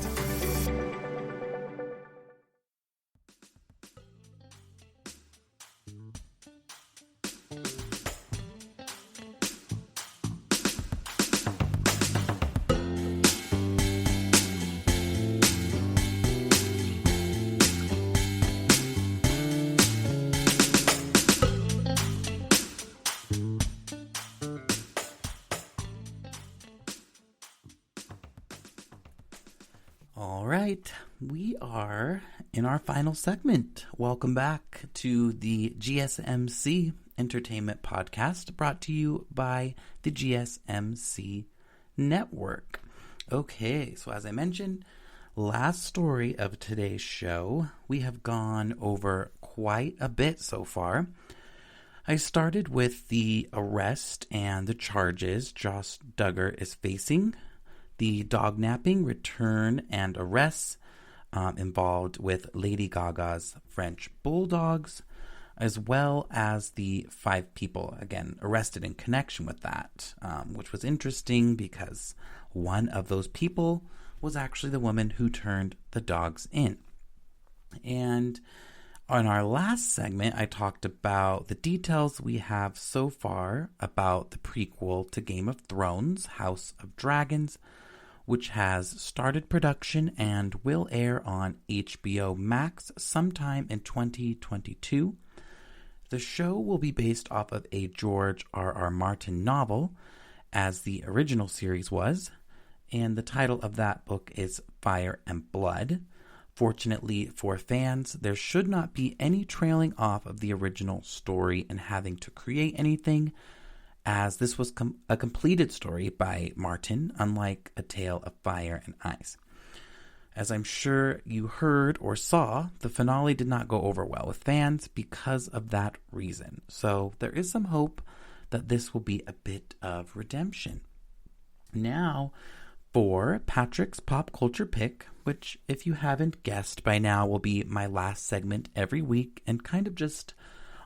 All right, we are in our final segment. Welcome back to the GSMC Entertainment Podcast, brought to you by the GSMC Network. Okay, so as I mentioned, last story of today's show, we have gone over quite a bit so far. I started with the arrest and the charges Josh Duggar is facing, the dognapping, return, and arrests involved with Lady Gaga's French Bulldogs, as well as the 5 people, again, arrested in connection with that, which was interesting because one of those people was actually the woman who turned the dogs in. And on our last segment, I talked about the details we have so far about the prequel to Game of Thrones, House of Dragons, which has started production and will air on HBO Max sometime in 2022. The show will be based off of a George R.R. Martin novel, as the original series was, and the title of that book is Fire and Blood. Fortunately for fans, there should not be any trailing off of the original story and having to create anything, as this was a completed story by Martin, unlike A Tale of Fire and Ice. As I'm sure you heard or saw, the finale did not go over well with fans because of that reason. So there is some hope that this will be a bit of redemption. Now, for Patrick's pop culture pick, which, if you haven't guessed by now, will be my last segment every week and kind of just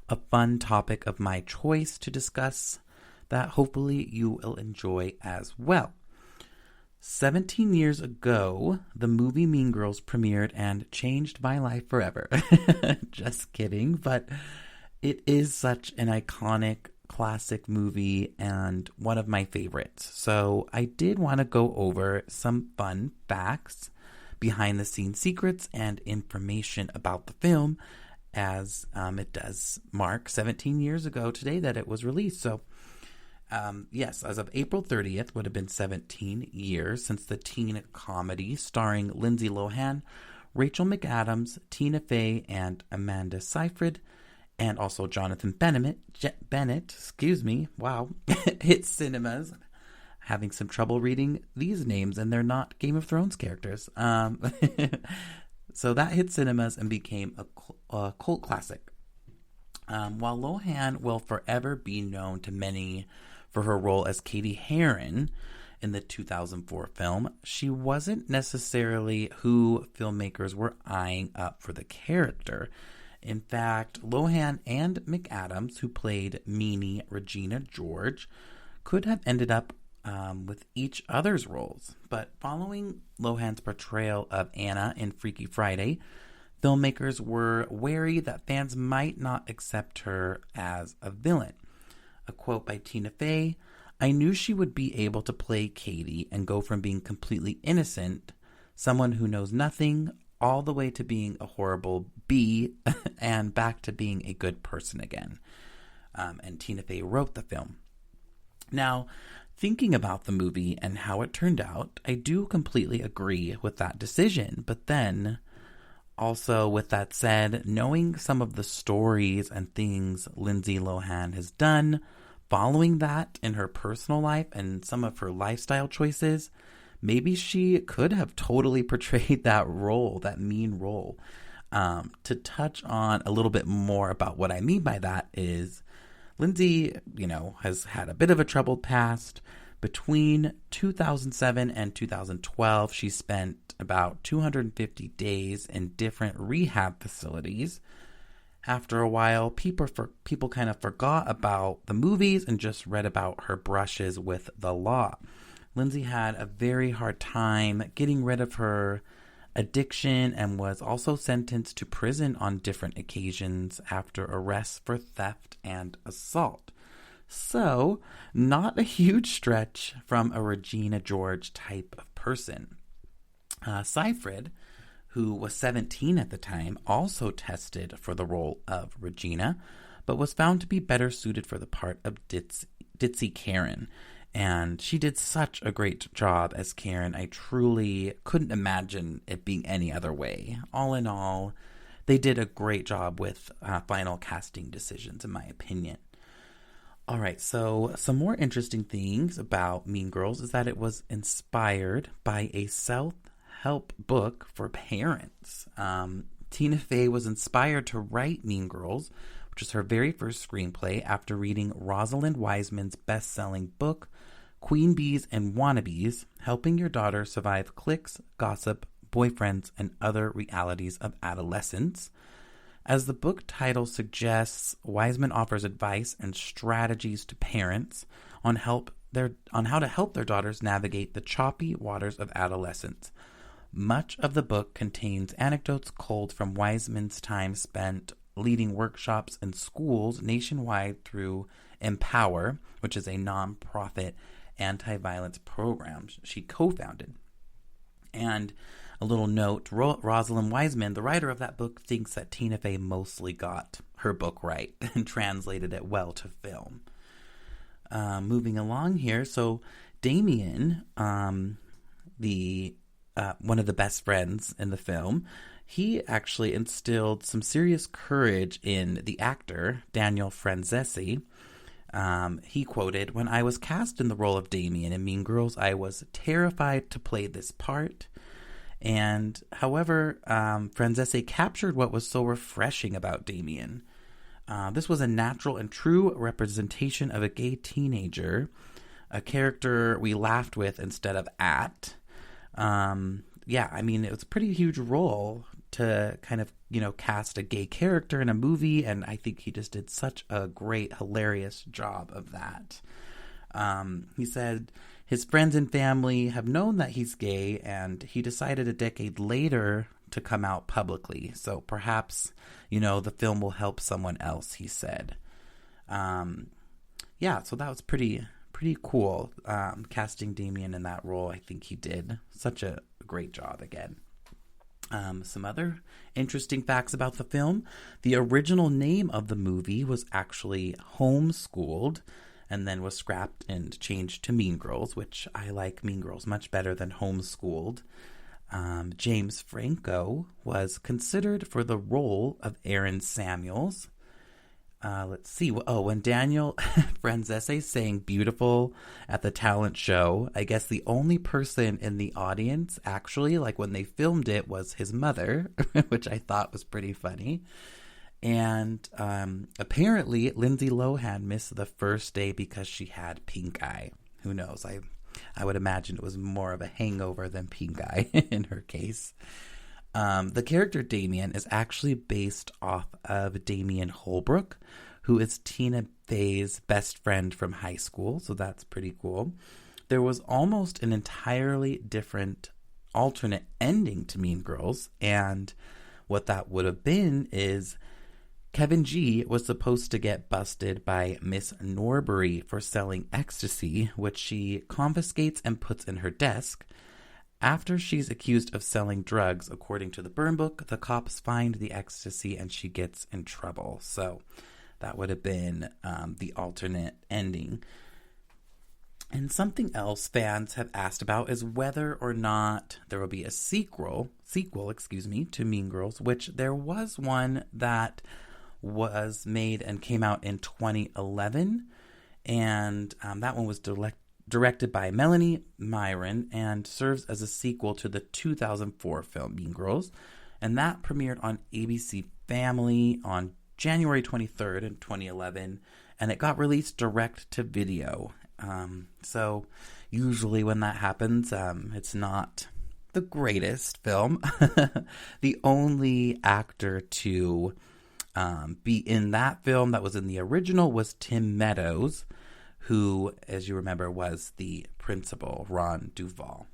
a fun topic of my choice to discuss that hopefully you will enjoy as well. 17 years ago, the movie Mean Girls premiered and changed my life forever. Just kidding, but it is such an iconic classic movie and one of my favorites. So I did want to go over some fun facts, behind the scenes secrets, and information about the film, as it does mark 17 years ago today that it was released. So yes, as of April 30th would have been 17 years since the teen comedy starring Lindsay Lohan, Rachel McAdams, Tina Fey, and Amanda Seyfried, and also Jonathan Bennett, hit cinemas. Having some trouble reading these names, and they're not Game of Thrones characters. So that hit cinemas and became a cult classic. While Lohan will forever be known to many for her role as Katie Heron in the 2004 film, she wasn't necessarily who filmmakers were eyeing up for the character. In fact, Lohan and McAdams, who played Meanie Regina George, could have ended up with each other's roles. But following Lohan's portrayal of Anna in Freaky Friday, filmmakers were wary that fans might not accept her as a villain. A quote by Tina Fey, "I knew she would be able to play Katie and go from being completely innocent, someone who knows nothing, all the way to being a horrible B and back to being a good person again." And Tina Fey wrote the film. Now, thinking about the movie and how it turned out, I do completely agree with that decision. But then, also with that said, knowing some of the stories and things Lindsay Lohan has done following that in her personal life and some of her lifestyle choices, maybe she could have totally portrayed that role, that mean role. To touch on a little bit more about what I mean by that is Lindsay, has had a bit of a troubled past. Between 2007 and 2012, she spent about 250 days in different rehab facilities. After a while, people kind of forgot about the movies and just read about her brushes with the law. Lindsay had a very hard time getting rid of her addiction and was also sentenced to prison on different occasions after arrests for theft and assault. So, not a huge stretch from a Regina George type of person. Seyfried, who was 17 at the time, also tested for the role of Regina, but was found to be better suited for the part of Ditzy Karen. And she did such a great job as Karen. I truly couldn't imagine it being any other way. All in all, they did a great job with final casting decisions, in my opinion. All right, so some more interesting things about Mean Girls is that it was inspired by a self-help book for parents. Tina Fey was inspired to write Mean Girls, which is her very first screenplay, after reading Rosalind Wiseman's best-selling book, Queen Bees and Wannabes, Helping Your Daughter Survive Cliques, Gossip, Boyfriends, and Other Realities of Adolescence. As the book title suggests, Wiseman offers advice and strategies to parents on how to help their daughters navigate the choppy waters of adolescence. Much of the book contains anecdotes culled from Wiseman's time spent leading workshops in schools nationwide through Empower, which is a nonprofit anti-violence program she co-founded. And a little note, Rosalind Wiseman, the writer of that book, thinks that Tina Fey mostly got her book right and translated it well to film. Moving along here, so Damien, one of the best friends in the film, he actually instilled some serious courage in the actor, Daniel Franzese. He quoted, "When I was cast in the role of Damien in Mean Girls, I was terrified to play this part. And however, Franzese captured what was so refreshing about Damien. This was a natural and true representation of a gay teenager, a character we laughed with instead of at. Yeah, I mean, it was a pretty huge role to kind of, cast a gay character in a movie, and I think he just did such a great, hilarious job of that." He said his friends and family have known that he's gay, and he decided a decade later to come out publicly. So perhaps, the film will help someone else, he said. Yeah, so that was pretty cool, casting Damien in that role. I think he did such a great job again. Some other interesting facts about the film. The original name of the movie was actually Homeschooled, and then was scrapped and changed to Mean Girls, which I like Mean Girls much better than Homeschooled. James Franco was considered for the role of Aaron Samuels. Let's see. Oh, when Daniel Franzese sang Beautiful at the talent show, I guess the only person in the audience, actually, like when they filmed it, was his mother, which I thought was pretty funny. And apparently, Lindsay Lohan missed the first day because she had pink eye. Who knows? I would imagine it was more of a hangover than pink eye in her case. The character Damien is actually based off of Damien Holbrook, who is Tina Fey's best friend from high school, so that's pretty cool. There was almost an entirely different alternate ending to Mean Girls, and what that would have been is Kevin G was supposed to get busted by Miss Norbury for selling ecstasy, which she confiscates and puts in her desk. After she's accused of selling drugs, according to the burn book, the cops find the ecstasy and she gets in trouble. So that would have been the alternate ending. And something else fans have asked about is whether or not there will be a sequel, to Mean Girls, which there was one that was made and came out in 2011. And that one was directed by Melanie Myron and serves as a sequel to the 2004 film Mean Girls. And that premiered on ABC Family on January 23rd in 2011. And it got released direct to video. So usually when that happens, it's not the greatest film. The only actor to be in that film that was in the original was Tim Meadows, who, as you remember, was the principal, Ron Duvall.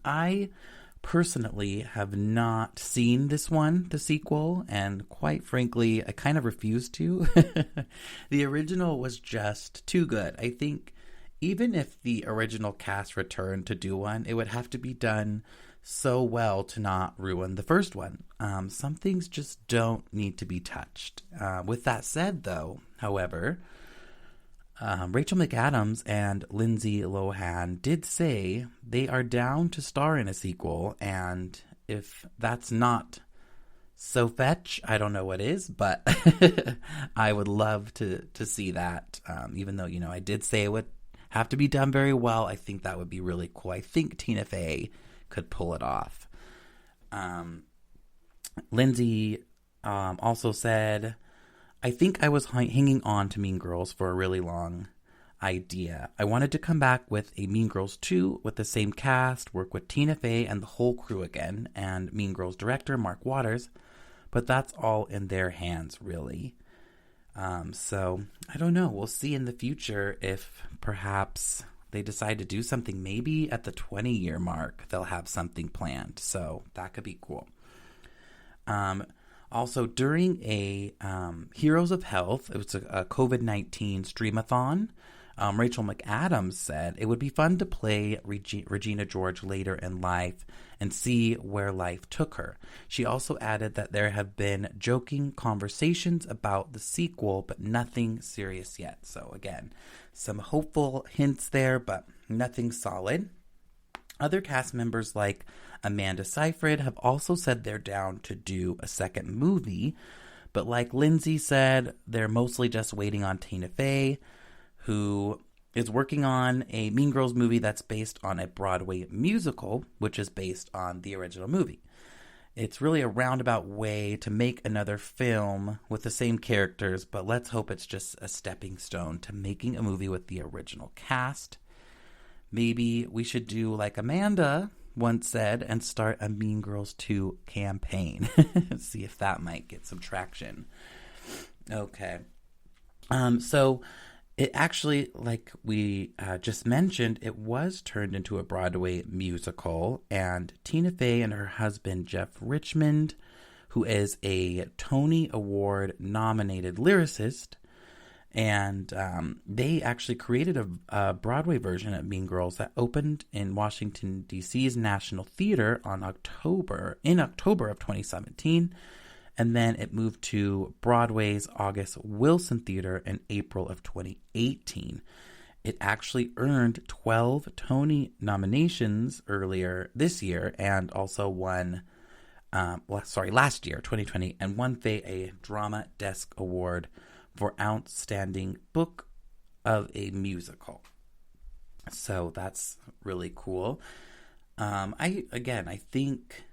I personally have not seen this one, the sequel, and quite frankly, I kind of refuse to. The original was just too good. I think even if the original cast returned to do one, it would have to be done so well to not ruin the first one. Some things just don't need to be touched. With that said, though, however, Rachel McAdams and Lindsay Lohan did say they are down to star in a sequel, and if that's not so fetch, I don't know what is, but I would love to see that. Even though, I did say it would have to be done very well, I think that would be really cool. I think Tina Fey could pull it off. Lindsay also said, "I think I was hanging on to Mean Girls for a really long idea. I wanted to come back with a Mean Girls 2 with the same cast, work with Tina Fey and the whole crew again, and Mean Girls director Mark Waters, but that's all in their hands, really." So, I don't know. We'll see in the future if perhaps they decide to do something. Maybe at the 20-year mark, they'll have something planned. So, that could be cool. Also, during a Heroes of Health, it was a COVID-19 streamathon, Rachel McAdams said it would be fun to play Regina George later in life and see where life took her. She also added that there have been joking conversations about the sequel, but nothing serious yet. So again, some hopeful hints there, but nothing solid. Other cast members like Amanda Seyfried have also said they're down to do a second movie, But like Lindsay said, they're mostly just waiting on Tina Fey, who is working on a Mean Girls movie that's based on a Broadway musical, which is based on the original movie. It's really a roundabout way to make another film with the same characters, but let's hope it's just a stepping stone to making a movie with the original cast. Maybe we should do like Amanda once said and start a Mean Girls 2 campaign. See if that might get some traction. Okay. So it actually, like we just mentioned, it was turned into a Broadway musical, and Tina Fey and her husband, Jeff Richmond, who is a Tony Award nominated lyricist, and they actually created a Broadway version of Mean Girls that opened in Washington, D.C.'s National Theater in October of 2017. And then it moved to Broadway's August Wilson Theater in April of 2018. It actually earned 12 Tony nominations earlier this year, and also won, last year, 2020, and won a Drama Desk Award for Outstanding Book of a Musical. So that's really cool. I think,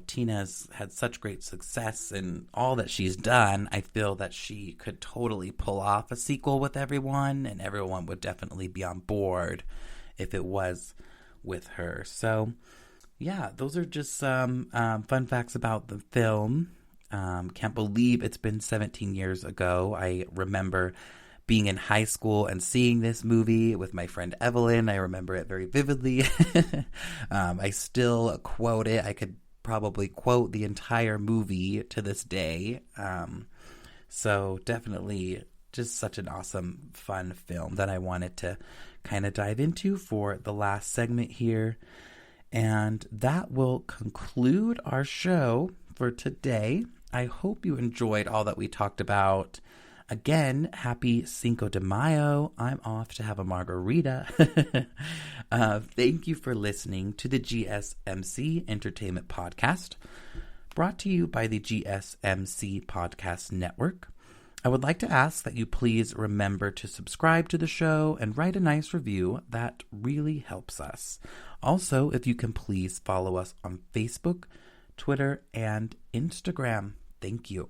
Tina's had such great success in all that she's done. I feel that she could totally pull off a sequel with everyone, and everyone would definitely be on board if it was with her. So, yeah, those are just some fun facts about the film. Can't believe it's been 17 years ago. I remember being in high school and seeing this movie with my friend Evelyn. I remember it very vividly. I still quote it. I could probably quote the entire movie to this day. So definitely just such an awesome, fun film that I wanted to kind of dive into for the last segment here. And that will conclude our show for today. I hope you enjoyed all that we talked about. Again, happy Cinco de Mayo. I'm off to have a margarita. Thank you for listening to the GSMC Entertainment Podcast, brought to you by the GSMC Podcast Network. I would like to ask that you please remember to subscribe to the show and write a nice review. That really helps us. Also, if you can please follow us on Facebook, Twitter, and Instagram. Thank you.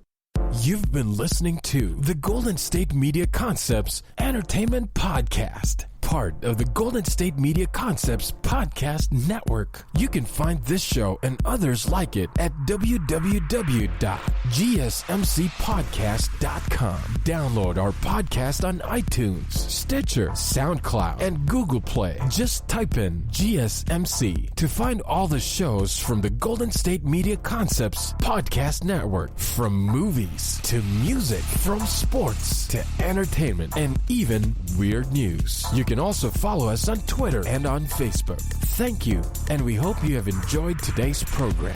You've been listening to the Golden State Media Concepts Entertainment Podcast, part of the Golden State Media Concepts Podcast Network. You can find this show and others like it at www.gsmcpodcast.com. Download our podcast on iTunes, Stitcher, SoundCloud, and Google Play. Just type in GSMC to find all the shows from the Golden State Media Concepts Podcast Network, from movies to music, from sports to entertainment, and even weird news. You can also follow us on Twitter and on Facebook. Thank you, and we hope you have enjoyed today's program.